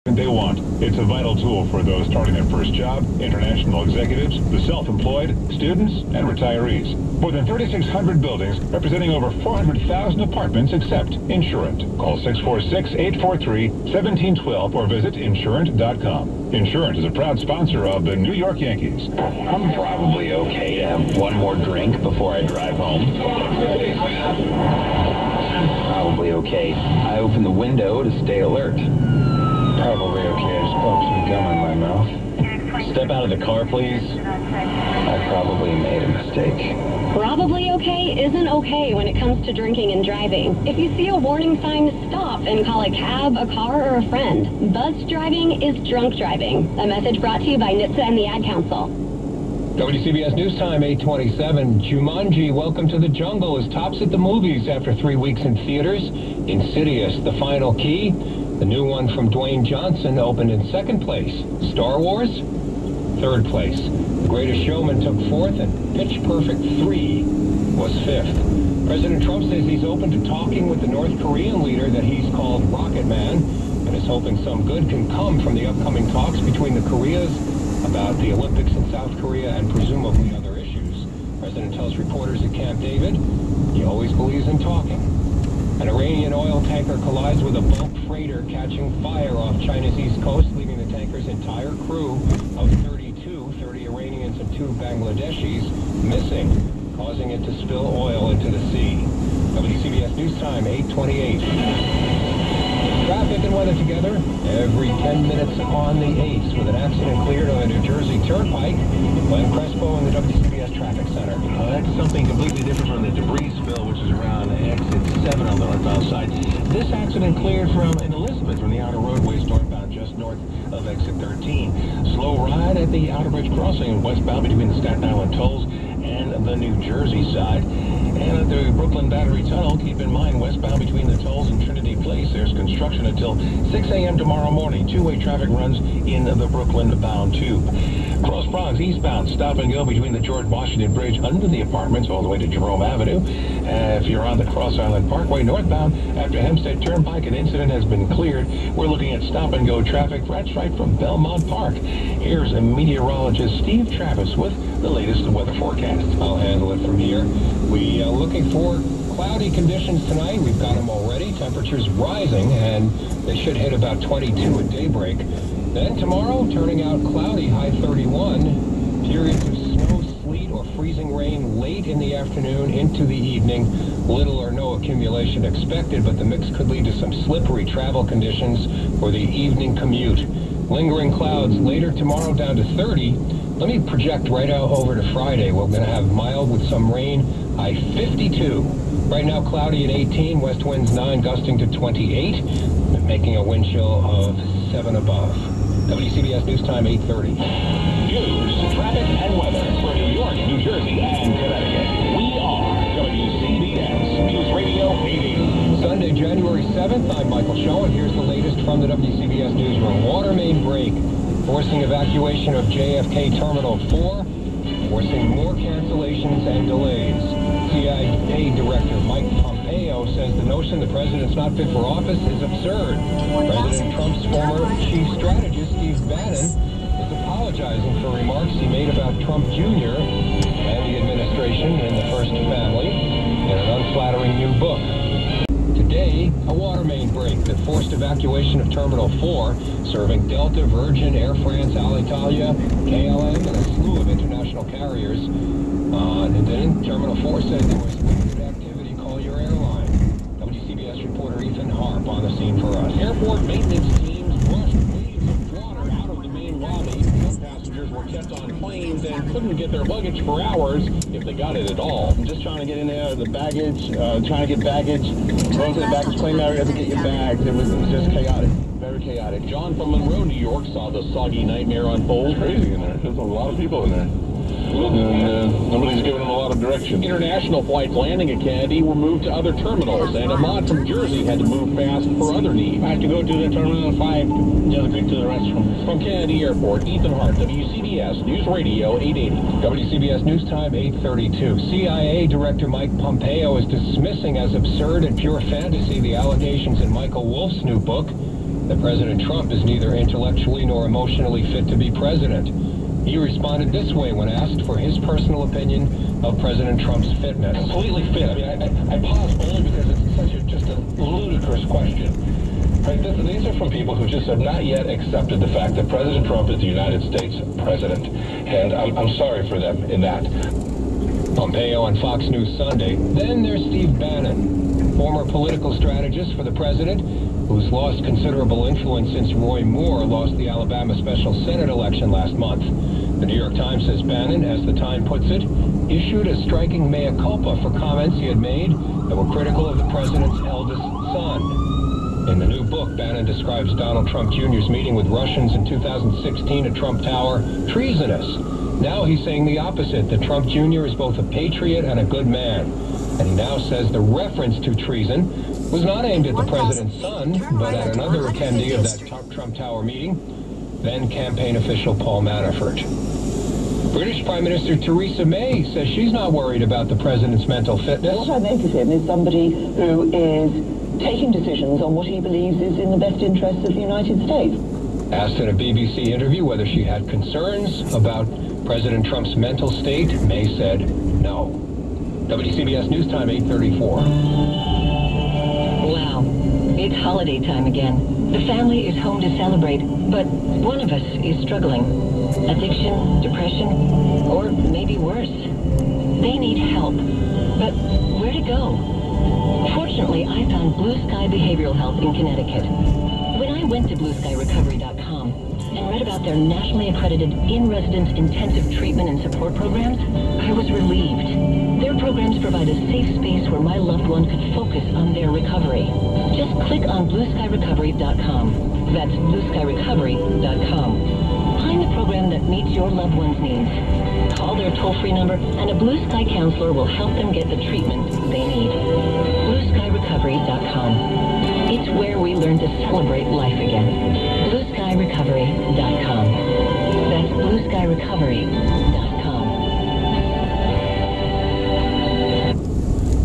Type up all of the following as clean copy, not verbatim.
they want. It's a vital tool for those starting their first job, international executives, the self-employed, students, and retirees. More than 3,600 buildings representing over 400,000 apartments accept Insurant. Call 646-843-1712 or visit Insurant.com. Insurant is a proud sponsor of the New York Yankees. I'm probably okay to have one more drink before I drive home. Probably okay. I open the window to stay alert. Probably okay. I just popped some gum in my mouth. Step out of the car, please. I probably made a mistake. Probably okay isn't okay when it comes to drinking and driving. If you see a warning sign, stop and call a cab, a car, or a friend. Bus driving is drunk driving. A message brought to you by NHTSA and the Ad Council. WCBS News Time, 8:27. Jumanji, Welcome to the Jungle is tops at the movies after 3 weeks in theaters. Insidious, The Final Key, the new one from Dwayne Johnson, opened in second place. Star Wars, third place. The Greatest Showman took fourth, and Pitch Perfect 3 was fifth. President Trump says he's open to talking with the North Korean leader that he's called Rocket Man, and is hoping some good can come from the upcoming talks between the Koreas about the Olympics in South Korea and presumably other issues. The President tells reporters at Camp David he always believes in talking. An Iranian oil tanker collides with a bulk freighter catching fire off China's east coast, leaving the tanker's entire crew of 30 Iranians and 2 Bangladeshis missing, causing it to spill oil into the sea. WCBS News Time, 8:28. Traffic and weather together every 10 minutes on the 8th with an accident cleared on the New Jersey Turnpike. Glenn Crespo in the WCBS Traffic Center. That's something completely different from the debris spill, which is around exit 7 on the northbound side. This accident cleared from in Elizabeth from the outer roadways northbound just north of exit 13. Slow ride at the Outer Bridge crossing westbound between the Staten Island tolls and the New Jersey side. And at the Brooklyn Battery Tunnel, keep in mind westbound between the tolls and Trinity Place, there's construction until 6 a.m. tomorrow morning. Two-way traffic runs in the Brooklyn-bound tube. Cross Bronx eastbound, stop and go between the George Washington Bridge under the apartments all the way to Jerome Avenue. If you're on the Cross Island Parkway northbound, after Hempstead Turnpike, an incident has been cleared. We're looking at stop and go traffic. That's right from Belmont Park. Here's a meteorologist Steve Travis with the latest weather forecast. I'll handle it from here. We are looking for cloudy conditions tonight. We've got them already. Temperatures rising, and they should hit about 22 at daybreak. Then tomorrow, turning out cloudy, high 31. Periods of snow, sleet, or freezing rain late in the afternoon into the evening. Little or no accumulation expected, but the mix could lead to some slippery travel conditions for the evening commute. Lingering clouds later tomorrow down to 30. Let me project right out over to Friday. We're going to have mild with some rain, high 52. Right now cloudy at 18, west winds 9, gusting to 28, making a wind chill of 7 above. WCBS News Time, 8:30. News, traffic, and weather for New York, New Jersey, and Connecticut. We are WCBS News Radio 80. Sunday, January 7th, I'm Michael Shaw, and here's the latest from the WCBS Newsroom. Water main break, forcing evacuation of JFK Terminal 4, forcing more cancellations and delays. CIA Director Mike Pompeo says the notion the president's not fit for office is absurd. President Trump's former chief strategist, Steve Bannon, is apologizing for remarks he made about Trump Jr. and the administration in the First Family in an unflattering new book. Today, a water main break that forced evacuation of Terminal 4, serving Delta, Virgin, Air France, Alitalia, KLM, and a slew of international carriers. And then Terminal 4 said there was limited activity. Call your airline. WCBS reporter Ethan Harp on the scene for us. Airport maintenance teams rushed waves of water out of the main lobby. Some passengers were kept on planes and couldn't get their luggage for hours if they got it at all. Just trying to get in there, the baggage, trying to get baggage, going to the baggage claim area to get your bags. It was just chaotic, very chaotic. John from Monroe, New York, saw the soggy nightmare unfold. It's crazy in there. There's a lot of people in there. And nobody's giving them a lot of direction. International flights landing at Kennedy were moved to other terminals, and Ahmad from Jersey had to move fast for other needs. I had to go to the Terminal 5 just to the restroom. From Kennedy Airport, Ethan Hart, WCBS News Radio 880. WCBS News Time, 8:32. CIA Director Mike Pompeo is dismissing as absurd and pure fantasy the allegations in Michael Wolff's new book. that President Trump is neither intellectually nor emotionally fit to be president. He responded this way when asked for his personal opinion of President Trump's fitness. Completely fit. I mean, I pause only because it's just a ludicrous question. Right? These are from people who just have not yet accepted the fact that President Trump is the United States president. And I'm sorry for them in that. Pompeo on Fox News Sunday. Then there's Steve Bannon, former political strategist for the president, who's lost considerable influence since Roy Moore lost the Alabama special Senate election last month. The New York Times says Bannon, as the Time puts it, issued a striking mea culpa for comments he had made that were critical of the president's eldest son. In the new book, Bannon describes Donald Trump Jr.'s meeting with Russians in 2016 at Trump Tower treasonous. Now he's saying the opposite, that Trump Jr. is both a patriot and a good man. And he now says the reference to treason was not aimed at the president's son, but at another attendee of that Trump Tower meeting, then campaign official Paul Manafort. British Prime Minister Theresa May says she's not worried about the president's mental fitness. What I make of him is somebody who is taking decisions on what he believes is in the best interests of the United States. Asked in a BBC interview whether she had concerns about President Trump's mental state, May said no. WCBS News Time, 8:34. Wow, it's holiday time again. The family is home to celebrate, but one of us is struggling. Addiction, depression, or maybe worse. They need help, but where to go? Fortunately, I found Blue Sky Behavioral Health in Connecticut. When I went to BlueSkyRecovery.com and read about their nationally accredited in-residence intensive treatment and support programs, I was relieved. Their programs provide a safe space where my loved one could focus on their recovery. Just click on BlueSkyRecovery.com. That's BlueSkyRecovery.com. Find the program that meets your loved one's needs. Call their toll-free number, and a Blue Sky counselor will help them get the treatment they need. BlueSkyRecovery.com. It's where we learn to celebrate life again. BlueSkyRecovery.com. That's BlueSkyRecovery.com.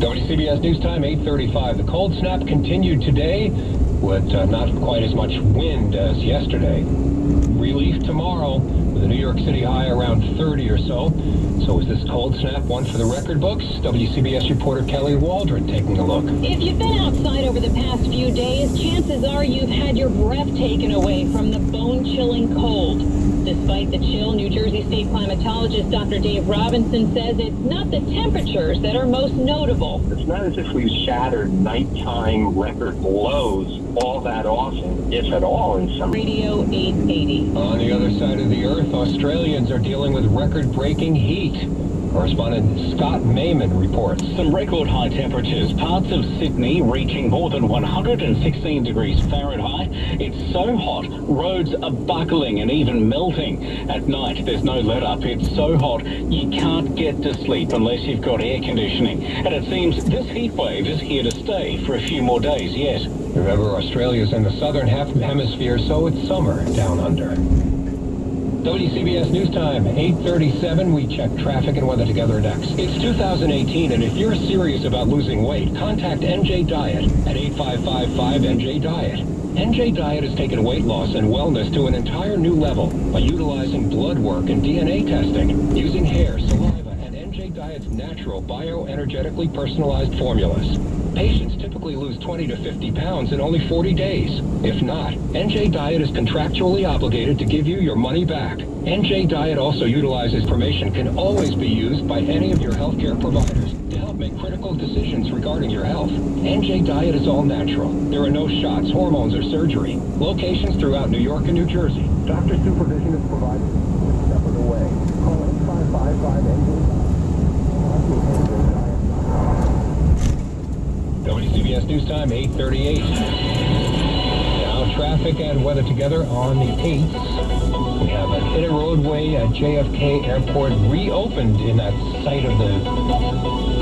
WCBS News Time, 8:35. The cold snap continued today with not quite as much wind as yesterday. Relief tomorrow with a New York City high around 30 or so. So is this cold snap one for the record books? WCBS reporter Kelly Waldron taking a look. If you've been outside over the past few days, chances are you've had your breath taken away from the bone-chilling cold. Despite the chill, New Jersey state climatologist Dr. Dave Robinson says it's not the temperatures that are most notable. It's not as if we've shattered nighttime record lows all that often, if at all, in some. Radio 880. On the other side of the earth, Australians are dealing with record-breaking heat. Correspondent Scott Mayman reports. Some record high temperatures. Parts of Sydney reaching more than 116 degrees Fahrenheit. It's so hot, roads are buckling and even melting. At night, there's no let-up. It's so hot, you can't get to sleep unless you've got air conditioning. And it seems this heat wave is here to stay for a few more days yet. Remember, Australia's in the southern hemisphere, so it's summer down under. WCBS News Time, 8:37. We check traffic and weather together next. It's 2018, and if you're serious about losing weight, contact NJ Diet at 8555-NJ-DIET. NJ Diet has taken weight loss and wellness to an entire new level by utilizing blood work and DNA testing, using hair, saliva, and NJ Diet's natural bioenergetically personalized formulas. Patients typically lose 20 to 50 pounds in only 40 days. If not, NJ Diet is contractually obligated to give you your money back. NJ Diet also utilizes information can always be used by any of your healthcare providers to help make critical decisions regarding your health. NJ Diet is all natural. There are no shots, hormones, or surgery. Locations throughout New York and New Jersey. Doctor supervision is provided a separate away. Call 8555-NJ-DIET. WCBS News Time, 8:38. Now traffic and weather together on the 8th. We have an inner roadway at JFK Airport reopened in that site of the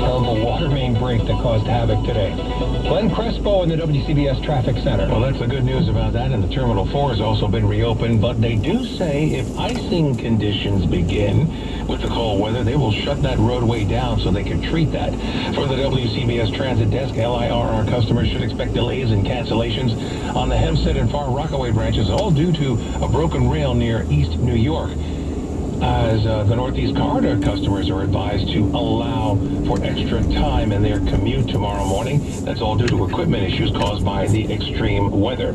terrible water main break that caused havoc today. Glenn Crespo in the WCBS Traffic Center. Well, that's the good news about that, and the Terminal 4 has also been reopened, but they do say if icing conditions begin with the cold weather, they will shut that roadway down so they can treat that. For the WCBS Transit Desk, LIRR customers should expect delays and cancellations on the Hempstead and Far Rockaway branches, all due to a broken rail near East New York. As the Northeast Corridor customers are advised to allow for extra time in their commute tomorrow morning. That's all due to equipment issues caused by the extreme weather.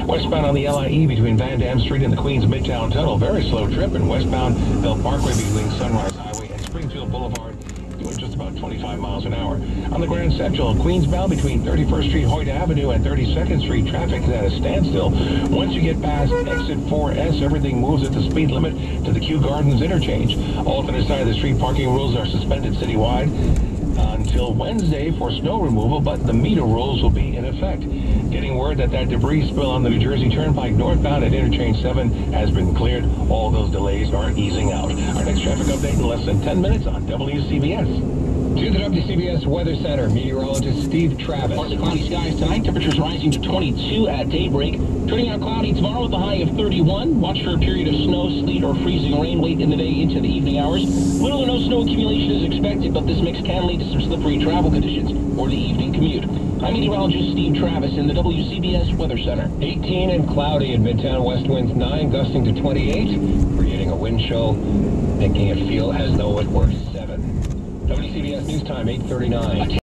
Westbound on the LIE between Van Dam Street and the Queens Midtown Tunnel, very slow trip, and westbound Bell Parkway between Sunrise Highway and Springfield Boulevard, doing just about 25 miles an hour. On the Grand Central, Queensbound between 31st Street, Hoyt Avenue, and 32nd Street, traffic is at a standstill. Once you get past exit 4S, everything moves at the speed limit to the Kew Gardens interchange. Alternate side of the street parking rules are suspended citywide until Wednesday for snow removal, but the meter rules will be in effect. Getting word that debris spill on the New Jersey Turnpike northbound at interchange 7 has been cleared. All those delays are easing out. Our next traffic update in less than 10 minutes on WCBS. To the WCBS Weather Center, meteorologist Steve Travis. Partly cloudy skies tonight, temperatures rising to 22 at daybreak. Turning out cloudy tomorrow with a high of 31. Watch for a period of snow, sleet, or freezing rain late in the day into the evening hours. Little or no snow accumulation is expected, but this mix can lead to some slippery travel conditions for the evening commute. I'm meteorologist Steve Travis in the WCBS Weather Center. 18 and cloudy in Midtown, west winds 9, gusting to 28, creating a wind chill, making it feel as though it were 7. WCBS News Time, 8:39.